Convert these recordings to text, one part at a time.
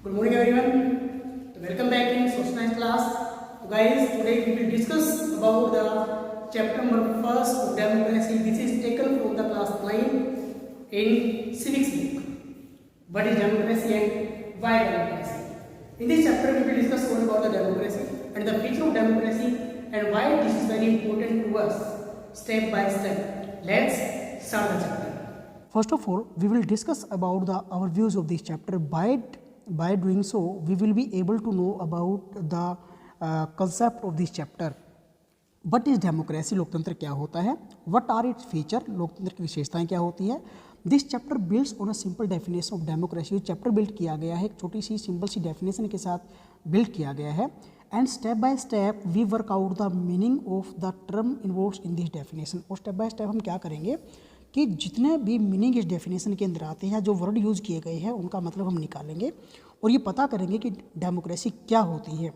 Good morning everyone. Welcome back in social science class. So guys, today we will discuss about the chapter number first of democracy. This is taken from the class 9 in civics book. What is democracy and why democracy? In this chapter we will discuss all about the democracy and the feature of democracy and why this is very important to us step by step. Let's start the chapter. First of all, we will discuss about our views of this chapter. By doing so, we will be able to know about the concept of this chapter. What is democracy? लोकतंत्र क्या होता है? What are its feature? लोकतंत्र की विशेषताएं क्या होती है? This chapter builds on a simple definition of democracy. Chapter build किया गया है एक छोटी सी सिंपल सी डेफिनेशन के साथ बिल्ड किया गया है. And step by step we work out the meaning of the term involved in this definition. और स्टेप बाय स्टेप हम क्या करेंगे कि जितने भी मीनिंग इस डेफिनेशन के अंदर आते हैं, जो वर्ड यूज़ किए गए हैं, उनका मतलब हम निकालेंगे और ये पता करेंगे कि डेमोक्रेसी क्या होती है.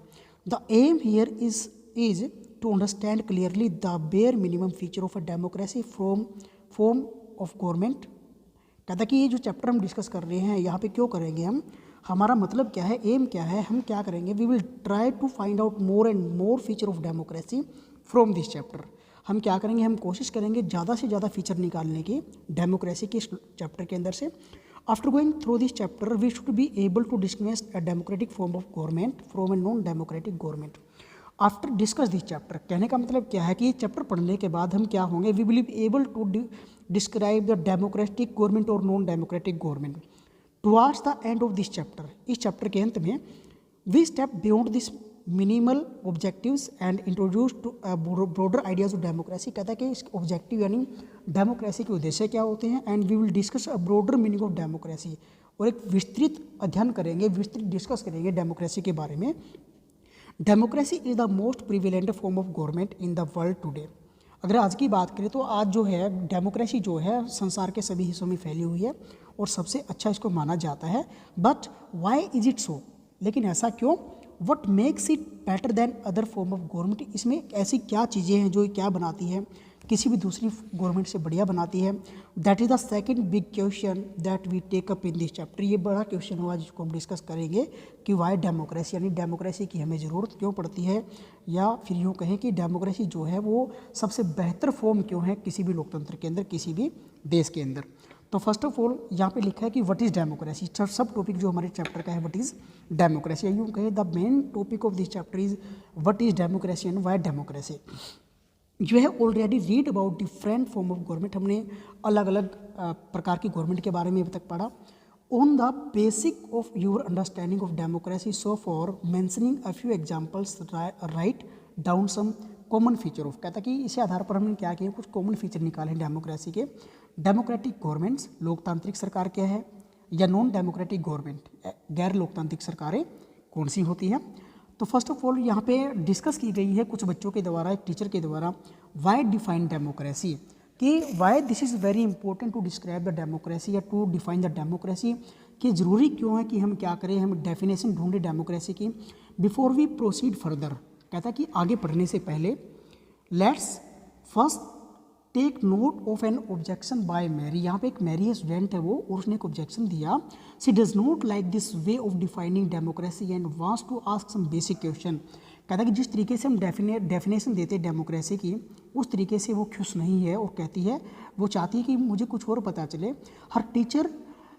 The aim here is to understand clearly the bare minimum feature of a democracy from form of government. कहता कि ये जो चैप्टर हम डिस्कस कर रहे हैं यहाँ पे क्यों करेंगे हम, हमारा मतलब क्या है, एम क्या है, हम क्या करेंगे. We will try to find out more and more feature of democracy from this chapter. हम क्या करेंगे, हम कोशिश करेंगे ज़्यादा से ज़्यादा फीचर निकालने की डेमोक्रेसी के चैप्टर के अंदर से. After going through this chapter we should be able to distinguish a democratic form of government from a non democratic government. After discuss this chapter, कहने का मतलब क्या है कि ये चैप्टर पढ़ने के बाद हम क्या होंगे, we will be able to describe the democratic government और non democratic government. Towards the end of this chapter, इस चैप्टर के अंत में we step beyond this minimal objectives and introduce to broader ideas of democracy. कहता है कि इस objective यानी डेमोक्रेसी के उद्देश्य क्या होते हैं. And we will discuss a broader meaning of democracy. और एक विस्तृत अध्ययन करेंगे, विस्तृत डिस्कस करेंगे डेमोक्रेसी के बारे में. Democracy is the most prevalent form of government in the world today. अगर आज की बात करें तो आज जो है डेमोक्रेसी जो है संसार के सभी हिस्सों में फैली हुई है और सबसे अच्छा इसको माना जाता है. But Y is it so, लेकिन ऐसा क्यों. What makes it better than other form of government. इसमें ऐसी क्या चीज़ें हैं जो क्या बनाती है किसी भी दूसरी गवर्नमेंट से बढ़िया बनाती है. That is the second big question that we take up in this chapter. ये बड़ा क्वेश्चन हुआ जिसको हम डिस्कस करेंगे कि वाई डेमोक्रेसी, यानी डेमोक्रेसी की हमें ज़रूरत क्यों पड़ती है, या फिर यूँ कहें कि डेमोक्रेसी जो है वो सबसे बेहतर फॉर्म क्यों है किसी भी लोकतंत्र के अंदर, किसी भी देश के अंदर. तो फर्स्ट ऑफ ऑल यहाँ पे लिखा है कि व्हाट इज़ डेमोक्रेसी. सब टॉपिक जो हमारे चैप्टर का है व्हाट इज़ डेमोक्रेसी. यूँ कहे the main topic of this chapter is what is democracy and why democracy. You have already read about different form of government. हमने अलग अलग प्रकार की गवर्नमेंट के बारे में अभी तक पढ़ा. On the basic of your understanding of democracy, so for mentioning a few examples write down some common feature of. कहता कि इसी आधार पर हमने क्या किया, कुछ कॉमन फीचर निकाले डेमोक्रेसी के. डेमोक्रेटिक गवर्नमेंट्स, लोकतांत्रिक सरकार क्या है, या नॉन डेमोक्रेटिक गवर्नमेंट, गैर लोकतांत्रिक सरकारें कौन सी होती हैं. तो फर्स्ट ऑफ ऑल यहाँ पे डिस्कस की गई है कुछ बच्चों के द्वारा, एक टीचर के द्वारा, वाई डिफाइन डेमोक्रेसी, कि why this is very important to describe the democracy या टू डिफाइन द डेमोक्रेसी. कि ज़रूरी क्यों है कि हम क्या करें, हम डेफिनेशन ढूंढें डेमोक्रेसी की. बिफोर वी प्रोसीड फर्दर, कहता कि आगे बढ़ने से पहले let's first take note of an objection by Mary. यहाँ पे एक मैरी स्टूडेंट है वो, और उसने एक ऑब्जेक्शन दिया. She does not like this way of defining democracy and wants to ask some basic question. कहता है कि जिस तरीके से हम डेफिनेशन देते हैं डेमोक्रेसी की, उस तरीके से वो खुश नहीं है और कहती है, वो चाहती है कि मुझे कुछ और पता चले. Her teacher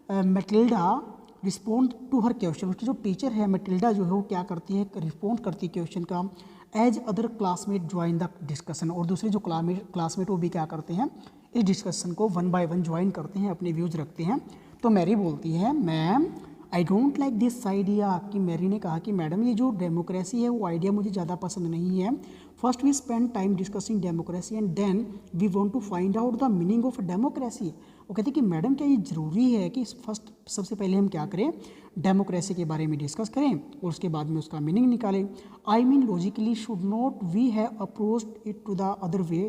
Matilda respond to her question. उसकी जो टीचर है मैटिल्डा जो है वो क्या करती है, रिस्पॉन्ड करती है क्वेश्चन का. As other classmate join the discussion. और दूसरे जो क्लासमेट वो भी क्या करते हैं, इस डिस्कशन को वन बाय वन ज्वाइन करते हैं, अपने व्यूज़ रखते हैं. तो मैरी बोलती है, ma'am I don't like this idea. कि मैरी ने कहा कि मैडम ये जो डेमोक्रेसी है वो आइडिया मुझे ज़्यादा पसंद नहीं है. First we spend time discussing democracy and then we want to find out the meaning of democracy. वो कहती कि मैडम क्या ये ज़रूरी है कि फर्स्ट सबसे पहले हम क्या करें, डेमोक्रेसी के बारे में डिस्कस करें और उसके बाद में उसका मीनिंग निकालें. I mean logically should not we have approached it to the other way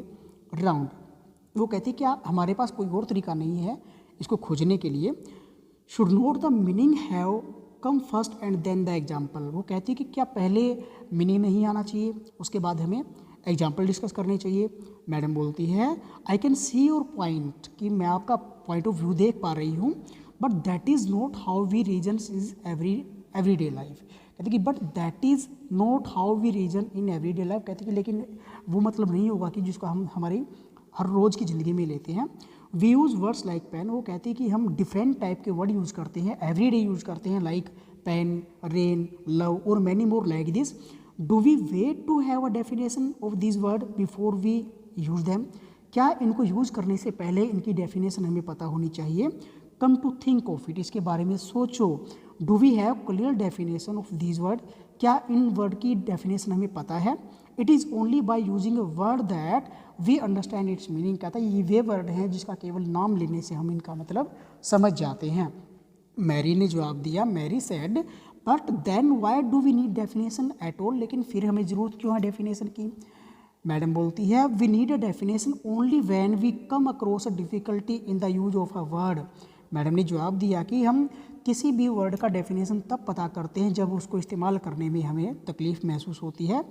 round. वो कहती क्या हमारे पास कोई और तरीका नहीं है इसको खोजने के लिए. Should not the meaning have come first and then the example. वो कहती है कि क्या पहले मीनिंग नहीं आना चाहिए, उसके बाद हमें एग्जाम्पल डिस्कस करने चाहिए. मैडम बोलती है, I can see your point, कि मैं आपका पॉइंट ऑफ व्यू देख पा रही हूँ, but that is not how we reasons is every everyday life. कहते कि but that is not how we reason in everyday life. कहते कि लेकिन वो मतलब नहीं होगा कि जिसको हम हमारी हर रोज़ की ज़िंदगी में लेते हैं। We use words like pen, वो कहते हैं कि हम डिफरेंट टाइप के वर्ड यूज़ करते हैं, एवरीडे यूज़ करते हैं, लाइक पेन, रेन, लव और many more like this. Do we wait to have a definition of this word before we use them. क्या इनको यूज़ करने से पहले इनकी डेफिनेशन हमें पता होनी चाहिए। Come to think of it, इसके बारे में सोचो। Do we have clear definition of this word, क्या इन वर्ड की डेफिनेशन हमें पता है। It is only by using a word that we understand its meaning. कहता है ये वे वर्ड हैं जिसका केवल नाम लेने से हम इनका मतलब समझ जाते हैं। मैरी ने जवाब दिया, Mary said but then why do we need definition at all, लेकिन फिर हमें ज़रूरत क्यों है डेफिनेशन की। मैडम बोलती है we need a definition only when we come across a difficulty in the use of a word. Madam ने जवाब दिया कि हम किसी भी वर्ड का डेफिनेशन तब पता करते हैं जब उसको इस्तेमाल करने में हमें तकलीफ़ महसूस होती है,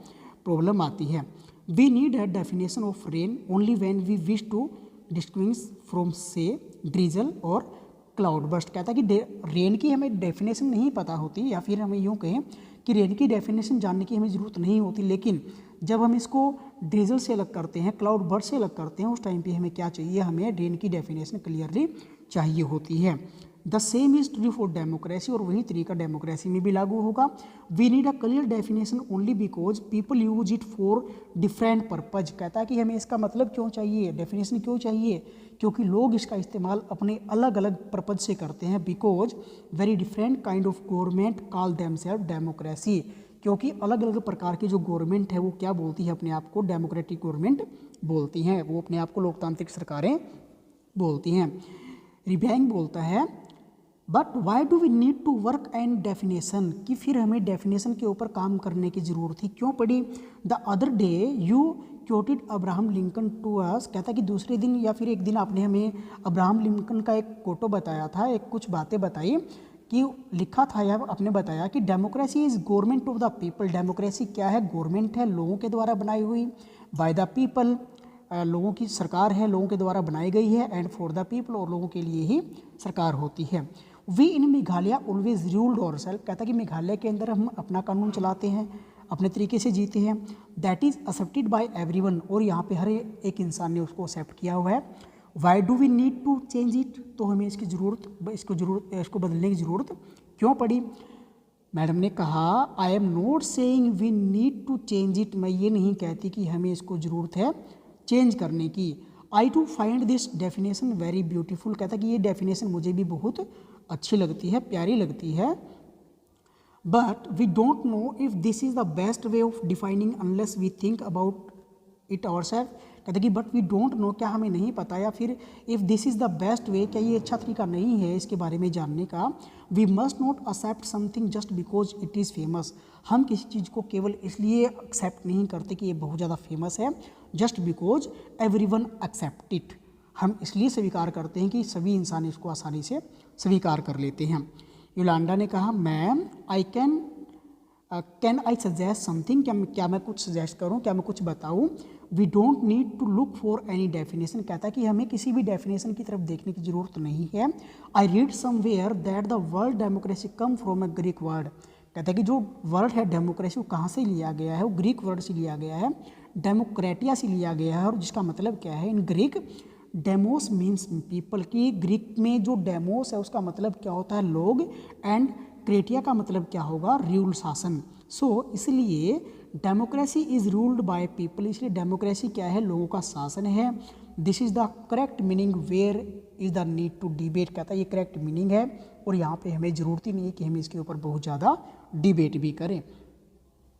प्रॉब्लम आती है। We need a definition of rain only when we wish to distinguish from से ड्रिजल और क्लाउड बस्ट। कहता है कि रेन की हमें डेफिनेशन नहीं पता होती, या फिर हमें यूँ कहें कि रेन की डेफिनेशन जानने की हमें ज़रूरत नहीं होती, लेकिन जब हम इसको ड्रिजल से अलग करते हैं, क्लाउड बर्स्ट से अलग करते हैं, उस टाइम पे हमें क्या चाहिए, हमें रेन की डेफिनेशन क्लियरली चाहिए होती है। The same is true for democracy, और वही तरीका डेमोक्रेसी में भी लागू होगा। We need a clear definition only because people use it for different purpose. कहता है कि हमें इसका मतलब क्यों चाहिए, डेफिनेशन क्यों चाहिए, क्योंकि लोग इसका इस्तेमाल अपने अलग अलग पर्पज से करते हैं। Because very different kind of government call themselves democracy, क्योंकि अलग अलग प्रकार की जो गवर्नमेंट है वो क्या बोलती है अपने आप को, डेमोक्रेटिक गवर्नमेंट बोलती हैं, वो अपने आप को लोकतांत्रिक सरकारें बोलती हैं। रिबैंग बोलता है but why do we need to work and definition, कि फिर हमें डेफिनेशन के ऊपर काम करने की ज़रूरत थी, क्यों पड़ी। The other day you quoted Abraham Lincoln to us. कहता कि दूसरे दिन या फिर एक दिन आपने हमें अब्राहम लिंकन का एक कोटो बताया था, एक कुछ बातें बताई कि लिखा था या आपने बताया कि democracy is government of the people. डेमोक्रेसी क्या है, गवर्नमेंट है, लोगों के द्वारा बनाई हुई, बाय द पीपल, लोगों की सरकार है, लोगों के द्वारा बनाई गई है, एंड फॉर द पीपल, और लोगों के लिए ही सरकार होती है। We in Meghalaya always ruled ourselves. कहता कि मेघालय के अंदर हम अपना कानून चलाते हैं, अपने तरीके से जीते हैं। That is accepted by everyone, और यहाँ पे हर एक इंसान ने उसको एक्सेप्ट किया हुआ है। Why do we need to change it, तो हमें इसको बदलने की ज़रूरत क्यों पड़ी। मैडम ने कहा I am not saying we need to change it, मैं ये नहीं कहती कि हमें इसको ज़रूरत है चेंज करने की। I to find this definition very beautiful. कहता कि ये डेफिनेशन मुझे भी बहुत अच्छी लगती है, प्यारी लगती है। But we don't know if this is the best way of defining unless we think about it ourselves. कहते कि बट वी डोंट नो, क्या हमें नहीं पता, या फिर if this is the best वे, क्या ये अच्छा तरीका नहीं है इसके बारे में जानने का। We must not accept something just because it is famous. हम किसी चीज़ को केवल इसलिए एक्सेप्ट नहीं करते कि ये बहुत ज़्यादा फेमस है, just because everyone accept it. हम इसलिए स्वीकार करते हैं कि सभी इंसान इसको आसानी से स्वीकार कर लेते हैं। योलांडा ने कहा ma'am I can I suggest something, क्या मैं कुछ सजेस्ट करूं, क्या मैं कुछ बताऊं। We don't need to look for any definition. कहता है कि हमें किसी भी डेफिनेशन की तरफ देखने की ज़रूरत नहीं है। I read somewhere that the word democracy come from a Greek word. कहता है कि जो वर्ड है डेमोक्रेसी वो कहाँ से लिया गया है, वो ग्रीक वर्ड से लिया गया है, डेमोक्रेटिया से लिया गया है, और जिसका मतलब क्या है in Greek, demos means people. की ग्रीक में जो डेमोस है उसका मतलब क्या होता है लोग, एंड क्रेटिया का मतलब क्या होगा रूल, शासन। सो इसलिए democracy is ruled by people, इसलिए डेमोक्रेसी क्या है, लोगों का शासन है। This is the correct meaning where is the need to debate. कहता है ये करेक्ट मीनिंग है और यहाँ पे हमें ज़रूरत ही नहीं है कि हम इसके ऊपर बहुत ज़्यादा डिबेट भी करें।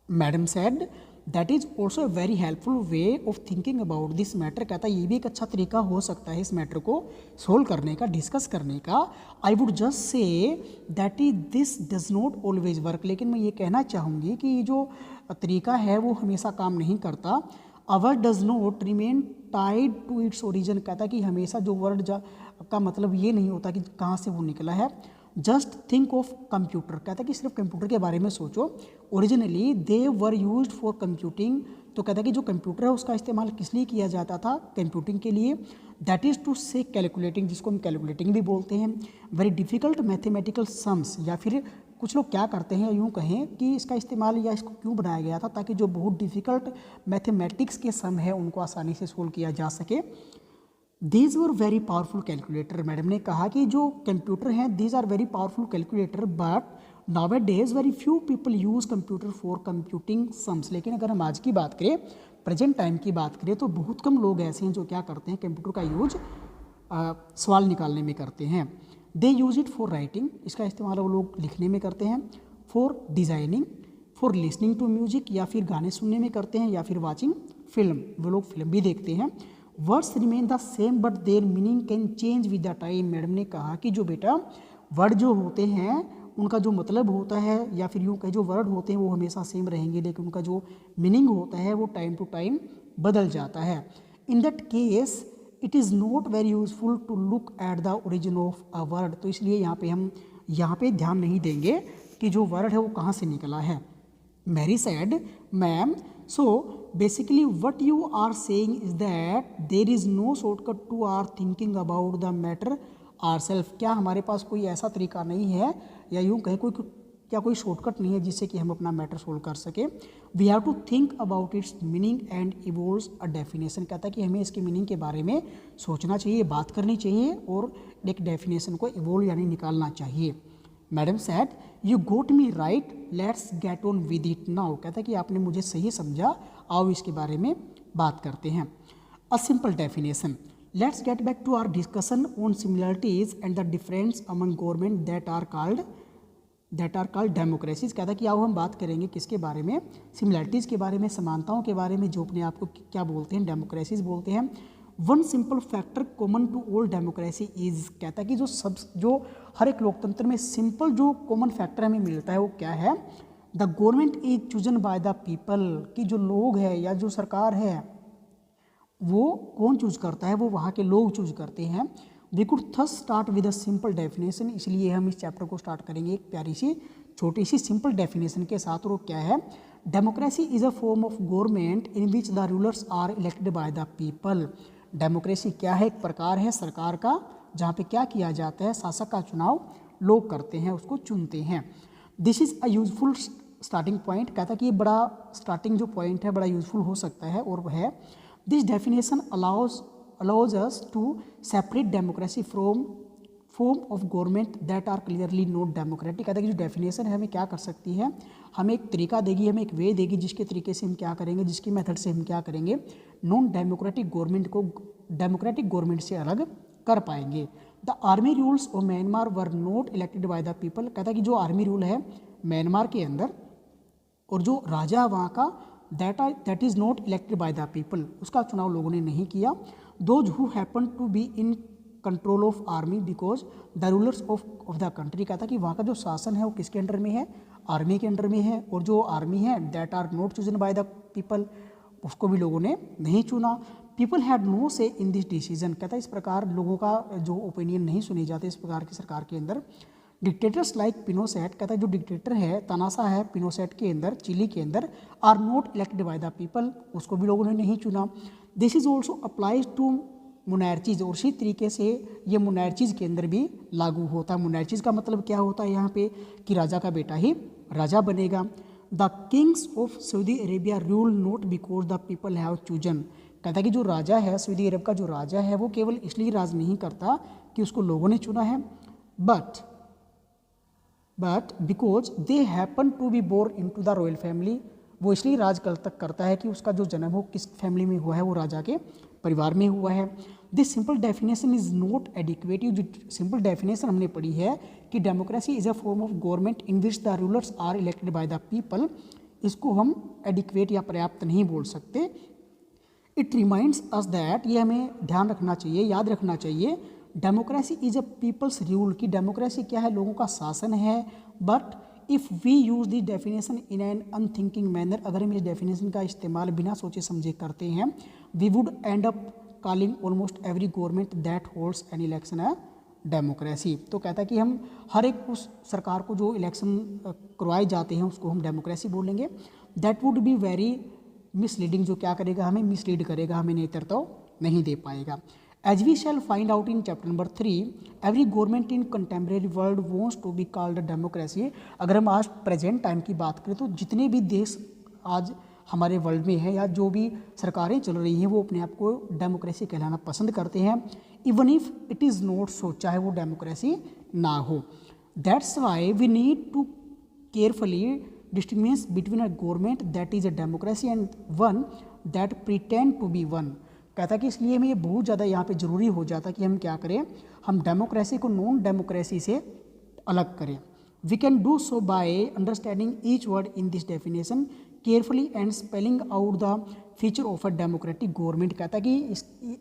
Madam said that is also a very helpful way of thinking about this matter. कहता है ये भी एक अच्छा तरीका हो सकता है इस मैटर को सोल्व करने का, डिस्कस करने का। I would just say that is this does not always work. लेकिन मैं ये कहना चाहूँगी कि ये जो तरीका है वो हमेशा काम नहीं करता। Our does not remain tied to its origin. कहता है कि हमेशा जो वर्ड का मतलब ये नहीं होता कि कहाँ से वो निकला है। Just think of computer. कहता है कि सिर्फ कंप्यूटर के बारे में सोचो। Originally they were used for computing. तो कहता है कि जो कंप्यूटर है उसका इस्तेमाल किस लिए किया जाता था, कंप्यूटिंग के लिए। दैट इज़ टू से कैलकुलेटिंग, जिसको हम कैलकुलेटिंग भी बोलते हैं। वेरी डिफिकल्ट मैथमेटिकल सम्स, या फिर कुछ लोग क्या करते हैं, यूँ कहें कि इसका इस्तेमाल या इसको क्यों बनाया गया था, ताकि जो बहुत डिफ़िकल्ट मैथमेटिक्स के सम है उनको आसानी से सोल्व किया जा सके। These were very powerful calculator, मैडम ने कहा कि जो कंप्यूटर हैं these are very powerful calculator, but nowadays very few people use computer for computing sums. लेकिन अगर हम आज की बात करें, प्रेजेंट टाइम की बात करें, तो बहुत कम लोग ऐसे हैं जो क्या करते हैं, कंप्यूटर का यूज सवाल निकालने में करते हैं। They use it for writing, इसका इस्तेमाल वो लोग लिखने में करते हैं, for designing, for listening to music, या फिर गाने सुनने में करते हैं, या फिर वाचिंग फिल्म, वो लोग फिल्म भी देखते हैं। Words remain the same but there meaning can change with the time. Madam ने कहा कि जो बेटा वर्ड जो होते हैं उनका जो मतलब होता है, या फिर यूँ कहें जो वर्ड होते हैं वो हमेशा सेम रहेंगे, लेकिन उनका जो मीनिंग होता है वो टाइम टू टाइम बदल जाता है। In that case it is not very useful to look at the origin of a word. तो इसलिए हम यहाँ पे ध्यान नहीं देंगे कि जो वर्ड है वो कहाँ से निकला है। Mary said, ma'am, so basically what you are saying is that there is no shortcut to our thinking about the matter ourselves. क्या हमारे पास कोई ऐसा तरीका नहीं है, या यूँ कहें कोई शॉर्टकट नहीं है जिससे कि हम अपना मैटर सोल्व कर सके। We have to think about its meaning and evolves a definition. कहता है कि हमें इसके मीनिंग के बारे में सोचना चाहिए, बात करनी चाहिए, और एक डेफिनेशन को इवोल्व यानी निकालना चाहिए। Madam sad, you got me right, let's get on with it now. कहता है कि आपने मुझे सही समझा, आओ इसके बारे में बात करते हैं। A simple definition, let's get back to our discussion on similarities and the difference among government that are called democracies. कहता है कि आओ हम बात करेंगे किसके बारे में, सिमिलरिटीज़ के बारे में, समानताओं के बारे में, जो अपने आप को क्या बोलते हैं, डेमोक्रेसीज बोलते हैं। One simple factor common to all democracy is, कहता है कि जो हर एक लोकतंत्र में सिंपल जो कॉमन फैक्टर हमें मिलता है वो क्या है, the government is chosen by the people, कि जो लोग है या जो सरकार है वो कौन चूज करता है, वो वहाँ के लोग चूज करते हैं। We could thus start with a simple definition, इसलिए हम इस चैप्टर को स्टार्ट करेंगे एक प्यारी सी छोटी सी सिंपल डेफिनेशन के साथ। और वो क्या है, democracy is a form of government in which the rulers are elected by the people. डेमोक्रेसी क्या है, एक प्रकार है सरकार का जहाँ पे क्या किया जाता है, शासक का चुनाव लोग करते हैं, उसको चुनते हैं। This is a useful starting point. कहता है कि ये बड़ा स्टार्टिंग जो पॉइंट है बड़ा यूजफुल हो सकता है, और वह है this definition allows us to separate democracy from form of government that are clearly not democratic। कहता है कि जो डेफिनेशन है हमें क्या कर सकती है, हमें एक तरीका देगी, हमें एक वे देगी जिसके तरीके से हम क्या करेंगे, जिसकी मेथड से हम क्या करेंगे, नॉन डेमोक्रेटिक गवर्नमेंट को डेमोक्रेटिक गवर्नमेंट से अलग कर पाएंगे। The army rules of Myanmar were not elected by the people. कहता है कि जो आर्मी रूल है म्यांमार के अंदर, और जो राजा वहाँ का that is not elected by the people, उसका चुनाव लोगों ने नहीं किया। Those who happen to be in control of army because the rulers of the country. कहता कि वहाँ का जो शासन है वो किसके अंडर में है, आर्मी के अंडर में है, और जो आर्मी है that are not chosen by the people, उसको भी लोगों ने नहीं चुना। पीपल हैड नो से इन दिस डिसीजन। कहता है इस प्रकार लोगों का जो ओपिनियन नहीं सुने जाते इस प्रकार की सरकार के अंदर। डिक्टेटर्स लाइक पिनोसेट, कहता है जो डिक्टेटर है तनासा है पिनोसेट के अंदर, चिली के अंदर, are not elected by the people, उसको भी लोगों ने नहीं चुना। This is also applies to monarchies, और उसी तरीके से ये मोनार्चीज के अंदर भी लागू होता है। मोनार्चीज का मतलब क्या होता है यहाँ पे, कि राजा का बेटा ही राजा बनेगा। The Kings of Saudi Arabia rule not because the people have chosen. कहता है कि जो राजा है सऊदी अरब का, जो राजा है वो केवल इसलिए राज नहीं करता कि उसको लोगों ने चुना है, but because they happen to be born into the royal family. वो इसलिए राज करता है कि उसका जो जन्म हो किस फैमिली में हुआ है, वो राजा के परिवार में हुआ है। This simple definition is not adequate. जो सिंपल डेफिनेशन हमने पढ़ी है कि democracy is a form of government in which the rulers are elected by the people, इसको हम एडिक्वेट या पर्याप्त नहीं बोल सकते। इट रिमाइंड्स अस दैट, ये हमें ध्यान रखना चाहिए, याद रखना चाहिए, democracy is a people's rule, की डेमोक्रेसी क्या है, लोगों का शासन है। But if we use this definition in an unthinking manner, अगर हम इस डेफिनेशन का इस्तेमाल बिना सोचे समझे करते हैं, we would end up calling almost every government that holds an election है डेमोक्रेसी। तो कहता है कि हम हर एक उस सरकार को जो इलेक्शन करवाए जाते हैं उसको हम डेमोक्रेसी बोलेंगे। That would be very misleading, जो क्या करेगा, हमें मिसलीड करेगा, हमें नेतृत्व नहीं दे पाएगा। As we shall find out in chapter number 3, every government in contemporary world wants to be called a democracy. अगर हम आज प्रेजेंट टाइम की बात करें तो जितने भी देश आज हमारे वर्ल्ड में है या जो भी सरकारें चल रही हैं वो अपने आप को डेमोक्रेसी कहलाना पसंद करते हैं, even if it is not so, चाहे वो डेमोक्रेसी ना हो. That's why we need to carefully distinguish between a government that is a democracy and one that pretend to be one. कहता कि इसलिए हमें ये बहुत ज़्यादा यहाँ पे ज़रूरी हो जाता कि हम क्या करें, हम डेमोक्रेसी को नॉन डेमोक्रेसी से अलग करें. We can do so by understanding each word in this definition carefully and spelling out the feature of a democratic government. कहता कि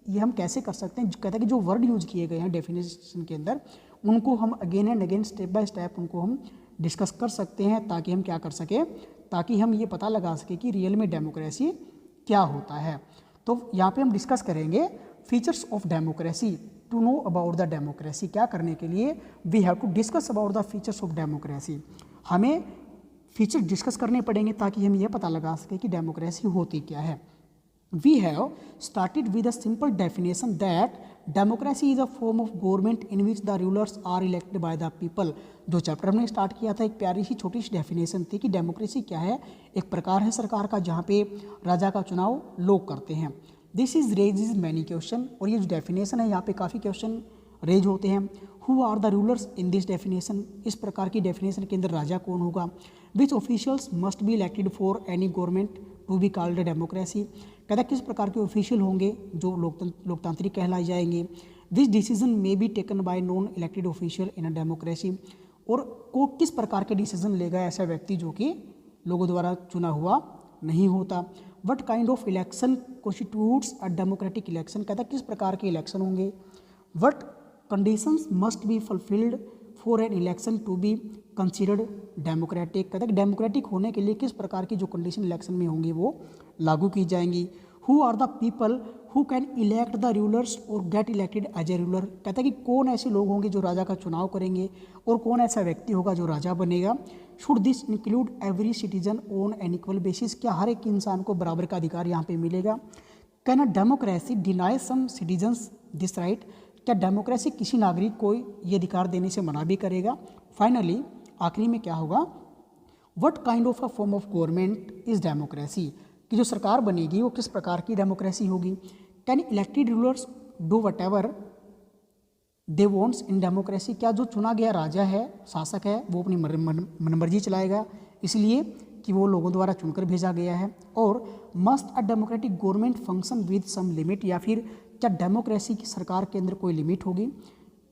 ये हम कैसे कर सकते हैं, कहता कि जो वर्ड यूज किए गए हैं डेफिनेशन के अंदर उनको हम again and again step by step उनको हम डिस्कस कर सकते हैं ताकि हम क्या कर सकें, ताकि हम ये पता लगा सकें कि रियल में डेमोक्रेसी क्या होता है. तो यहाँ पे हम डिस्कस करेंगे features of democracy. To know about the democracy, क्या करने के लिए we have to discuss about the features of democracy. हमें फीचर्स डिस्कस करने पड़ेंगे ताकि हम ये पता लगा सकें कि डेमोक्रेसी होती क्या है. We have started with a simple definition that democracy is a form of government in which the rulers are elected by the people. जो चैप्टर हमने स्टार्ट किया था एक प्यारी सी छोटी सी डेफिनेशन थी कि डेमोक्रेसी क्या है, एक प्रकार है सरकार का जहाँ पे राजा का चुनाव लोग करते हैं. This is raise many question, और ये जो डेफिनेशन है यहाँ पे काफ़ी क्वेश्चन रेज होते हैं. Who are the rulers in this definition, इस प्रकार की डेफिनेशन के अंदर राजा कौन होगा. Which officials must be elected for any government to be called democracy. कहता किस प्रकार के ऑफिशियल होंगे जो लोकतांत्रिक कहलाए जाएंगे. This decision may be taken by non elected official in a democracy. और को किस प्रकार के डिसीजन लेगा ऐसा व्यक्ति जो कि लोगों द्वारा चुना हुआ नहीं होता. What kind of election constitutes a democratic election. कहता किस प्रकार के इलेक्शन होंगे. What conditions must be fulfilled for an election to be considered democratic. कहता है डेमोक्रेटिक होने के लिए किस प्रकार की जो कंडीशन इलेक्शन में होंगी वो लागू की जाएंगी. Who are the people who can elect the rulers or get elected as a ruler. कहता है कि कौन ऐसे लोग होंगे जो राजा का चुनाव करेंगे और कौन ऐसा व्यक्ति होगा जो राजा बनेगा. Should this include every citizen on an equal basis. क्या हर एक इंसान को बराबर का अधिकार यहाँ पे मिलेगा. Can a democracy deny some citizens this right. क्या डेमोक्रेसी किसी नागरिक को ये अधिकार देने से मना भी करेगा. फाइनली आखिरी में क्या होगा, what kind of a form of government is democracy. कि जो सरकार बनेगी वो किस प्रकार की डेमोक्रेसी होगी. Can elected rulers do what ever they wants in democracy. क्या जो चुना गया राजा है, शासक है, वो अपनी मनमर्जी चलाएगा इसलिए कि वो लोगों द्वारा चुनकर भेजा गया है. और must a democratic government function with some limit. या फिर क्या डेमोक्रेसी की सरकार के अंदर कोई लिमिट होगी.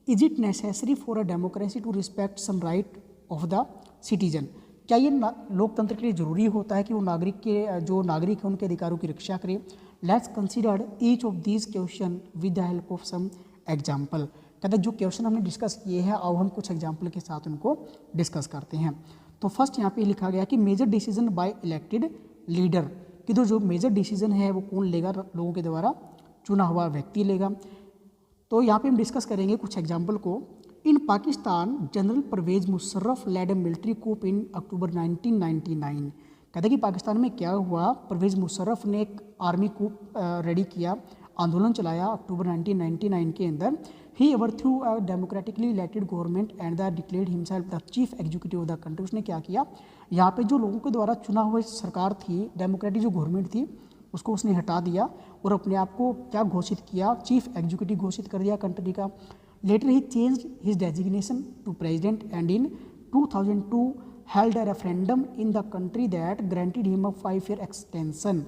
Is it necessary for a democracy to respect some right of the citizen. क्या ये लोकतंत्र के लिए ज़रूरी होता है कि वो जो नागरिक है उनके अधिकारों की रक्षा करें. Let's consider each of these question with the help of some example. कहते हैं जो क्वेश्चन हमने डिस्कस किए हैं अब हम कुछ एग्जाम्पल के साथ उनको डिस्कस करते हैं. तो फर्स्ट यहाँ पे लिखा गया कि major decision by elected leader. कि जो मेजर डिसीजन है वो कौन लेगा, लोगों के द्वारा चुना हुआ व्यक्ति लेगा. तो यहाँ पे हम डिस्कस करेंगे कुछ एग्जाम्पल को. In Pakistan general Pervez Musharraf led military coup in October 1999. कहते हैं कि पाकिस्तान में क्या हुआ, परवेज मुशर्रफ ने एक आर्मी कूप रेडी किया, आंदोलन चलाया अक्टूबर 1999 के अंदर. He overthrew a democratically elected government and the declared himself the chief executive of the country. उसने क्या किया, यहाँ पे जो लोगों के द्वारा चुना हुआ सरकार थी, डेमोक्रेटिक जो गवर्नमेंट थी, उसको उसने हटा दिया और अपने आप को क्या घोषित किया, चीफ एग्जीक्यूटिव घोषित कर दिया कंट्री का. Later he change his designation to president and in 2002 held a referendum in the country that granted him a 5 year extension.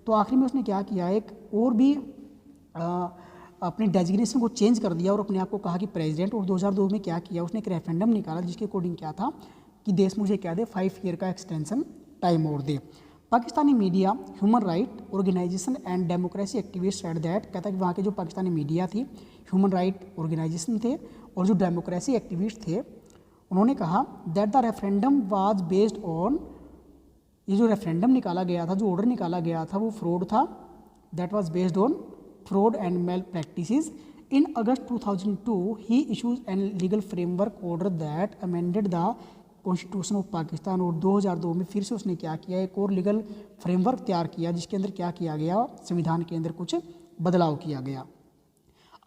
तो आखिर में उसने क्या किया, एक और भी अपने डेजिग्नेशन को चेंज कर दिया और अपने आप को कहा कि प्रेसिडेंट. और 2002 में क्या किया, उसने एक रेफरेंडम निकाला जिसके अकॉर्डिंग क्या था कि देश मुझे क्या दे, 5 ईयर का एक्सटेंशन टाइम और दे. Pakistani media, human right organisation and democracy activist said that. कहता है कि वहाँ के जो पाकिस्तानी मीडिया थी, ह्यूमन राइट ऑर्गेनाइजेशन थे और जो डेमोक्रेसी एक्टिविस्ट थे, उन्होंने कहा that the referendum was based on. ये जो रेफरेंडम निकाला गया था, जो ऑर्डर निकाला गया था, वो फ्रॉड था. That was based on fraud and malpractices. In August 2002 he issues an legal framework order that amended the constitution of Pakistan. और 2002 में फिर से उसने क्या किया, एक और लीगल फ्रेमवर्क तैयार किया जिसके अंदर क्या किया गया, संविधान के अंदर कुछ बदलाव किया गया.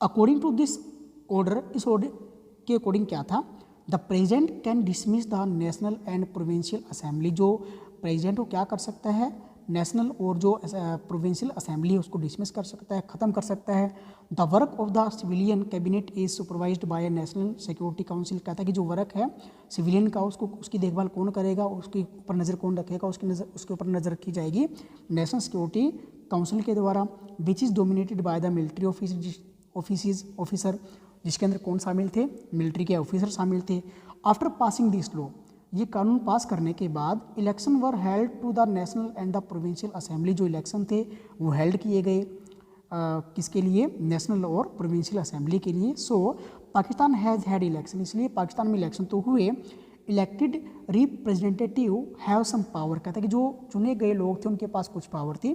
अकॉर्डिंग टू दिस ऑर्डर, इस ऑर्डर के अकॉर्डिंग क्या था, the president can dismiss the national and provincial assembly, जो प्रेजिडेंट वो क्या कर सकता है, नेशनल और जो प्रोविंशियल असेंबली है उसको डिसमिस कर सकता है, ख़त्म कर सकता है। The work of the civilian cabinet is supervised by national security council, कहता है कि जो वर्क है सिविलियन का उसको उसकी देखभाल कौन करेगा, उसके ऊपर नज़र कौन रखेगा, उसके ऊपर नज़र रखी जाएगी नेशनल सिक्योरिटी काउंसिल के द्वारा, which is dominated by the military officer, जिसके अंदर कौन शामिल थे, मिलिट्री के ऑफिसर शामिल थे। आफ्टर पासिंग दिस लॉ, ये कानून पास करने के बाद election were held to the national and the provincial assembly, जो इलेक्शन थे वो हेल्ड किए गए किसके लिए, नेशनल और प्रोविंशियल असेंबली के लिए। So Pakistan has had election, इसलिए पाकिस्तान में इलेक्शन तो हुए। Elected representative have some power, कहता है कि जो चुने गए लोग थे उनके पास कुछ पावर थी,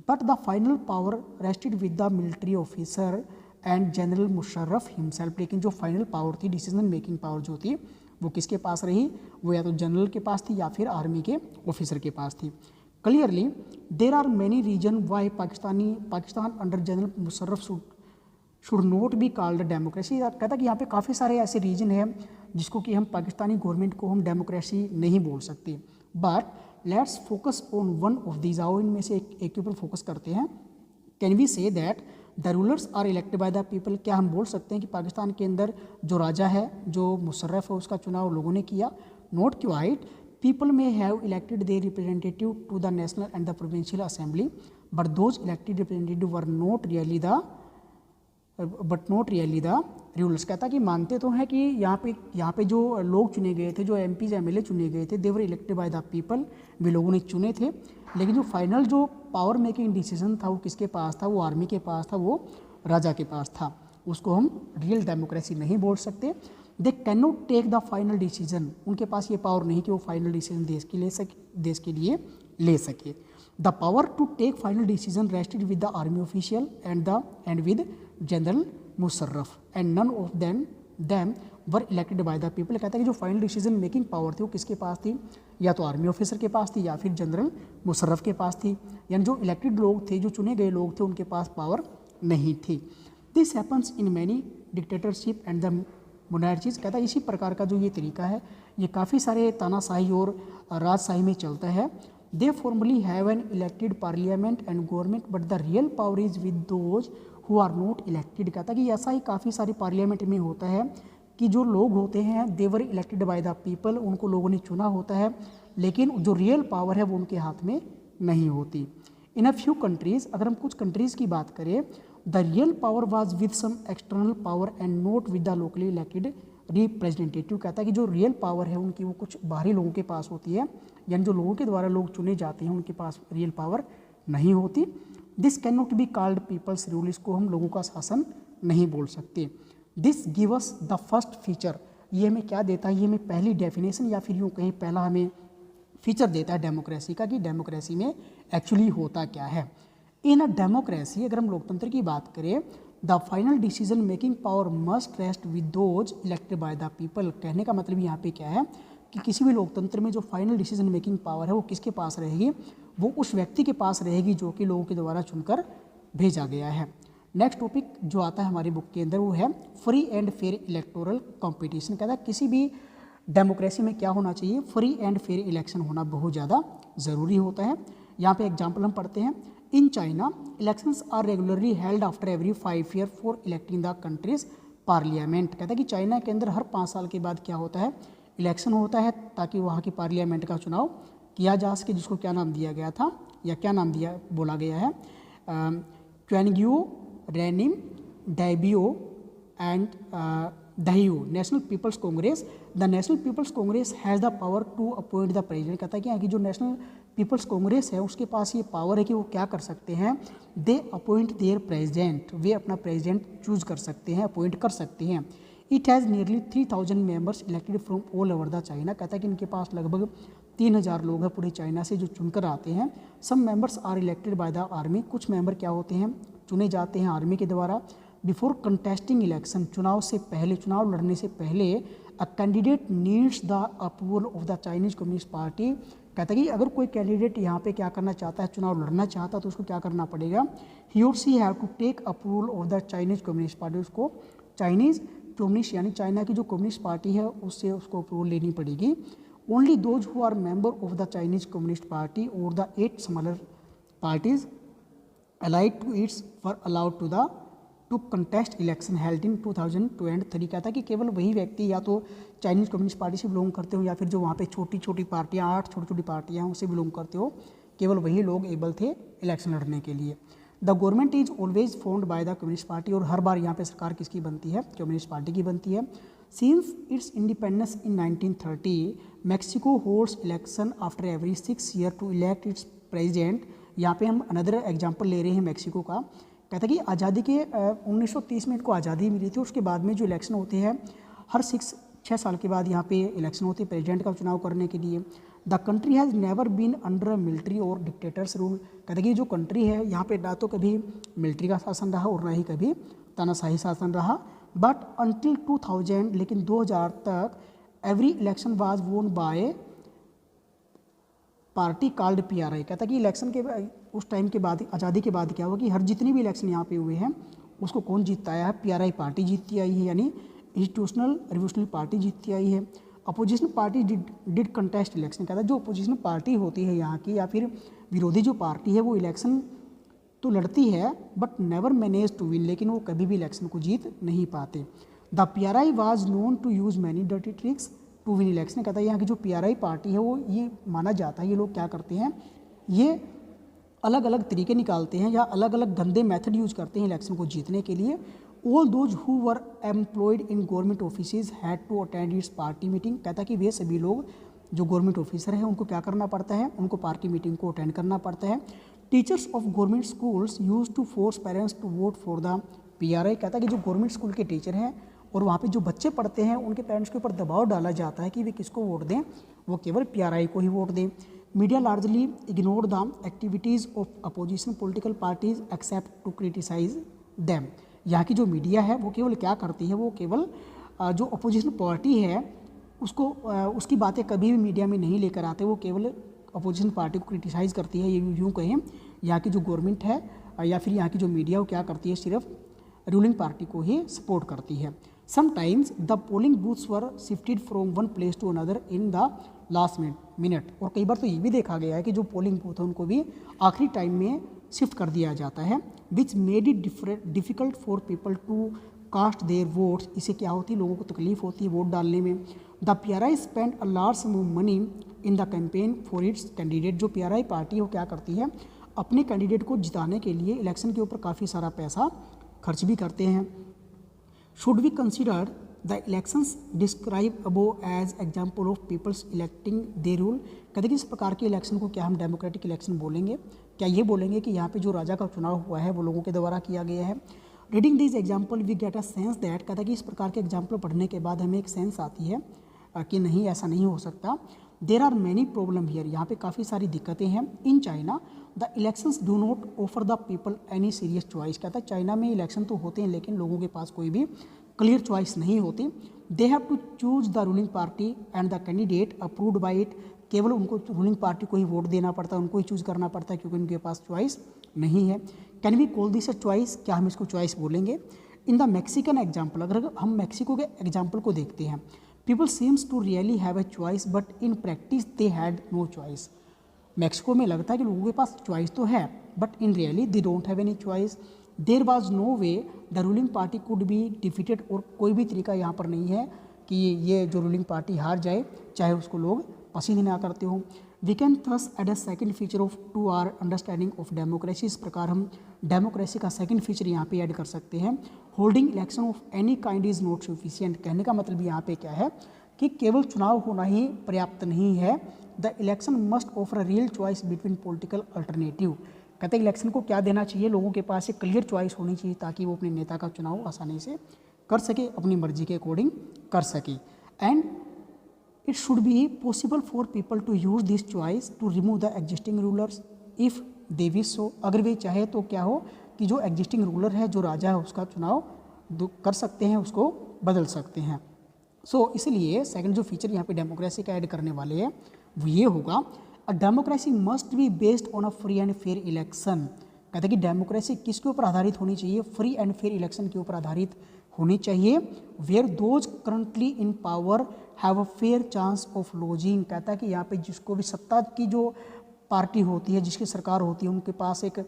but the final power rested with the military officer and general Musharraf himself, लेकिन जो फाइनल पावर थी, डिसीजन मेकिंग पावर जो थी वो किसके पास रही, वो या तो जनरल के पास थी या फिर आर्मी के ऑफिसर के पास थी। Clearly there are many reason why Pakistan under general Musharraf should not be called democracy, कहता कि यहाँ पे काफ़ी सारे ऐसे रीजन हैं जिसको कि हम पाकिस्तानी गवर्नमेंट को हम डेमोक्रेसी नहीं बोल सकते। But let's focus on one of these, आओ इनमें से एक के ऊपर फोकस करते हैं। Can we say that the rulers are elected by the people, क्या हम बोल सकते हैं कि पाकिस्तान के अंदर जो राजा है, जो मुशर्रफ है, उसका चुनाव लोगों ने किया? Not quite, people may have elected their representative to the national and the provincial assembly, but those elected representative were not really the rulers, कहता कि मानते तो हैं कि यहाँ पे जो लोग चुने गए थे, जो एमपीज एमएलए चुने गए थे, they were elected by the people, वे लोगों ने चुने थे, लेकिन जो फाइनल जो पावर मेकिंग डिसीजन था वो किसके पास था, वो आर्मी के पास था, वो राजा के पास था, उसको हम रियल डेमोक्रेसी नहीं बोल सकते। They can not take the final decision, उनके पास ये पावर नहीं कि वो फाइनल डिसीजन देश के लिए ले सके। The power to take final decision rested with the army official and with general Musharraf and none of them were elected by the people, कहता है कि जो फाइनल डिसीजन मेकिंग पावर थी वो किसके पास थी, या तो आर्मी ऑफिसर के पास थी या फिर जनरल मुशर्रफ के पास थी, यानी जो इलेक्टेड लोग थे, जो चुने गए लोग थे, उनके पास पावर नहीं थी। This happens in many dictatorship and the monarchies, कहता है इसी प्रकार का जो ये तरीका है ये काफ़ी सारे तानाशाही और राजशाही में चलता है। They formally have an elected parliament and government but the real power is with those who are not elected, कहता है कि ऐसा ही काफ़ी सारी पार्लियामेंट में होता है कि जो लोग होते हैं देवर इलेक्टेड बाय द पीपल, उनको लोगों ने चुना होता है, लेकिन जो रियल पावर है वो उनके हाथ में नहीं होती। इन अ फ्यू कंट्रीज़, अगर हम कुछ कंट्रीज़ की बात करें, the real power was with some external power and not with the locally elected representative, कहता है कि जो रियल पावर है उनकी वो कुछ बाहरी लोगों के पास होती है, यानी जो लोगों के द्वारा लोग चुने जाते हैं उनके पास रियल पावर नहीं होती। This can not be called people's rule, इसको हम लोगों का शासन नहीं बोल सकते। This give us the first feature, ये हमें क्या देता है, ये हमें पहली डेफिनेशन या फिर यूँ कहीं पहला हमें फीचर देता है डेमोक्रेसी का, कि डेमोक्रेसी में एक्चुअली होता क्या है। इन अ डेमोक्रेसी, अगर हम लोकतंत्र की बात करें, the final decision making power must rest with those elected by the people, कहने का मतलब यहाँ पे क्या है कि किसी भी लोकतंत्र में जो फाइनल डिसीजन मेकिंग पावर है वो किसके पास रहेगी, वो उस व्यक्ति के पास रहेगी जो कि लोगों के द्वारा चुनकर भेजा गया है। नेक्स्ट टॉपिक जो आता है हमारी बुक के अंदर वो है free and fair electoral competition, कहता है किसी भी डेमोक्रेसी में क्या होना चाहिए, फ्री एंड फेयर इलेक्शन होना बहुत ज़्यादा ज़रूरी होता है। यहाँ पे एग्जाम्पल हम पढ़ते हैं। In China elections are regularly held after every 5 year for electing the country's parliament, कहता है कि चाइना के अंदर हर 5 साल के बाद क्या होता है, इलेक्शन होता है ताकि वहाँ की पार्लियामेंट का चुनाव किया जा सके, जिसको क्या नाम दिया गया था या क्या नाम बोला गया है, क्वेनग्यू रेनिम डाइबियो एंड दहियो National People's Congress. The National People's Congress has the power to appoint the president, कहता है कि यहाँ की जो नेशनल पीपल्स कांग्रेस है उसके पास ये पावर है कि वो क्या कर सकते हैं, दे अपॉइंट देयर प्रेसिडेंट, वे अपना प्रेसिडेंट चूज कर सकते हैं, अपॉइंट कर सकते हैं। It has nearly 3000 members elected from all over the China, कहता है कि इनके पास लगभग 3000 लोग हैं पूरे चाइना से जो चुनकर आते हैं। Some members are elected by the army, कुछ मेंबर क्या होते हैं, चुने जाते हैं आर्मी के द्वारा। बिफोर कंटेस्टिंग इलेक्शन, चुनाव से पहले, चुनाव लड़ने से पहले a candidate needs the approval of the Chinese Communist party. कहता है कि अगर कोई कैंडिडेट यहाँ पे क्या करना चाहता है, चुनाव लड़ना चाहता है, तो उसको क्या करना पड़ेगा, he or she have to take approval of the Chinese Communist Party. उसको चाइनीज़ कम्युनिस्ट यानी चाइना की जो कम्युनिस्ट पार्टी है उससे उसको अप्रूवल लेनी पड़ेगी। Only those who are member of the Chinese Communist Party और the 8 smaller parties allied to its were allowed to contest election held in 2023। कहता है कि केवल वही व्यक्ति या तो चाइनीज़ कम्युनिस्ट पार्टी से बिलोंग करते हो या फिर जो वहाँ पे छोटी छोटी पार्टियाँ 8 छोटी छोटी पार्टियाँ हैं उससे बिलोंग करते हो, केवल वही लोग एबल थे इलेक्शन लड़ने के लिए। The government is always formed by the communist Party. और हर बार यहाँ पे सरकार किसकी बनती है, कम्युनिस्ट पार्टी की बनती है। Since its independence in 1930 Mexico holds election after every 6 year to elect its president. यहाँ पे हम अनदर एग्जांपल ले रहे हैं मैक्सिको का। कहता है कि आज़ादी के 1930 में इनको आज़ादी मिली थी, उसके बाद में जो इलेक्शन होते हैं हर 6 साल के बाद यहाँ पे इलेक्शन होते हैं प्रेसिडेंट का चुनाव करने के लिए। The country has never been under military और डिक्टेटर्स रूल। कहते हैं कि जो कंट्री है यहाँ पे ना तो कभी मिलिट्री का शासन रहा और ना ही कभी तानाशाही शासन रहा। बट अनटिल 2000, लेकिन 2000 तक एवरी इलेक्शन वाज वोन बाय पार्टी कॉल्ड PRI। कहता है कि इलेक्शन के उस टाइम के बाद, आज़ादी के बाद क्या हुआ कि हर जितनी भी इलेक्शन यहाँ पे हुए हैं उसको कौन जीतता आया है, PRI पार्टी जीतती आई है, यानी इंस्टीट्यूशनल रिवोल्यूशनरी पार्टी जीतती आई है। Opposition party did contest election. कहता है जो अपोजिशन पार्टी होती है यहाँ की या फिर विरोधी जो पार्टी है वो इलेक्शन तो लड़ती है but never manage to win, लेकिन वो कभी भी इलेक्शन को जीत नहीं पाते। The PRI was known to use many dirty tricks to win election. कहता है यहाँ की जो PRI पार्टी है वो ये माना जाता है, ये लोग क्या करते हैं, ये अलग अलग तरीके निकालते हैं या अलग अलग गंदे मेथड यूज करते हैं इलेक्शन को जीतने के लिए। All those who were employed in government offices had to attend its party meeting. कहता है कि वे सभी लोग जो गवर्नमेंट ऑफिसर हैं उनको क्या करना पड़ता है, उनको पार्टी मीटिंग को अटेंड करना पड़ता है। Teachers of government schools use to force parents to vote for the PRI। कहता है कि जो गवर्नमेंट स्कूल के टीचर हैं और वहाँ पे जो बच्चे पढ़ते हैं उनके पेरेंट्स के ऊपर दबाव डाला जाता है कि वे किसको वोट दें, वो केवल PRI को ही वोट दें। Media largely ignore the activities of opposition political parties except to criticise them. यहाँ की जो मीडिया है वो केवल क्या करती है, वो केवल जो अपोजिशन पार्टी है उसको उसकी बातें कभी भी मीडिया में नहीं लेकर आते, वो केवल अपोजिशन पार्टी को क्रिटिसाइज़ करती है। ये यूँ कहें यहाँ की जो गवर्नमेंट है या फिर यहाँ की जो मीडिया वो क्या करती है, सिर्फ रूलिंग पार्टी को ही सपोर्ट करती है। Sometimes the polling booths were shifted from one place to another in the last minute. और कई बार तो ये भी देखा गया है कि जो पोलिंग बूथ है उनको भी आखिरी टाइम में शिफ्ट कर दिया जाता है, which made it difficult for people to cast their votes. इससे क्या होती है, लोगों को तकलीफ होती है वोट डालने में। The PRI spend a large some of money in the campaign for its candidate. जो PRI पार्टी है वो क्या करती है, अपने कैंडिडेट को जिताने के लिए इलेक्शन के ऊपर काफ़ी सारा पैसा खर्च भी करते हैं। Should we consider the elections describe above as example of people's electing their rule. कहते कि इस प्रकार के इलेक्शन को क्या हम डेमोक्रेटिक इलेक्शन बोलेंगे, क्या ये बोलेंगे कि यहाँ पे जो राजा का चुनाव हुआ है वो लोगों के द्वारा किया गया है। Reading this example we get a sense that, कहता है कि इस प्रकार के एग्जाम्पल पढ़ने के बाद हमें एक सेंस आती है कि नहीं ऐसा नहीं हो सकता। There are many problem here, यहाँ पे काफ़ी सारी दिक्कतें हैं। In China the elections do not offer the people any serious choice. कहता है चाइना में इलेक्शन तो होते हैं लेकिन लोगों के पास कोई भी क्लियर चॉइस नहीं होती। They have to choose the ruling party and the candidate approved by it. केवल उनको रूलिंग पार्टी को ही वोट देना पड़ता है, उनको ही चूज़ करना पड़ता है क्योंकि उनके पास चॉइस नहीं है। Can we call this a choice, क्या हम इसको चॉइस बोलेंगे। इन द मैक्सिकन एग्जाम्पल, अगर हम मैक्सिको के एग्जाम्पल को देखते हैं, people seems to really have a choice but in practice they had no choice. Mexico में लगता है कि लोगों के पास चॉइस तो है but in really they don't have any choice. There was no way the ruling party could be defeated. और कोई भी तरीका यहाँ पर नहीं है कि ये जो रूलिंग पार्टी हार जाए, चाहे उसको लोग पसंद ना करते हो। We can thus add a second feature of to our understanding of democracy. इस प्रकार हम डेमोक्रेसी का सेकेंड फीचर यहाँ पे ऐड कर सकते हैं। Holding election of any kind is not sufficient. कहने का मतलब यहाँ पे क्या है कि केवल चुनाव होना ही पर्याप्त नहीं है। The election must offer a real choice between political alternative. कहते हैं इलेक्शन को क्या देना चाहिए, लोगों के पास एक क्लियर चॉइस होनी चाहिए ताकि वो अपने नेता का चुनाव आसानी से कर सके, अपनी मर्जी के अकॉर्डिंग कर सके। And it should be possible for people to use this choice to remove the existing rulers if they wish so. अगर वे चाहे तो क्या हो कि जो एग्जिस्टिंग रूलर है, जो राजा है, उसका चुनाव कर सकते हैं, उसको बदल सकते हैं। सो इसलिए सेकंड जो फीचर यहाँ पे डेमोक्रेसी का ऐड करने वाले हैं वो ये होगा, a democracy must be based on a free and fair election. कहते हैं कि डेमोक्रेसी किसके ऊपर आधारित होनी चाहिए, फ्री एंड फेयर इलेक्शन के ऊपर आधारित होनी चाहिए। Where those currently in power have a fair chance of losing. कहता है कि यहाँ पे जिसको भी सत्ता की जो पार्टी होती है, जिसकी सरकार होती है, उनके पास एक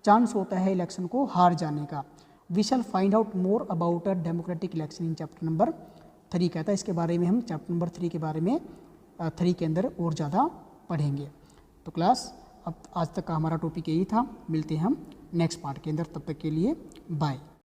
चांस होता है इलेक्शन को हार जाने का। We shall find out more about a democratic election in chapter number 3। कहता है इसके बारे में हम चैप्टर नंबर 3 के बारे में 3 के अंदर और ज़्यादा पढ़ेंगे। तो क्लास अब आज तक का हमारा टॉपिक यही था, मिलते हैं हम नेक्स्ट पार्ट के अंदर, तब तक के लिए बाय।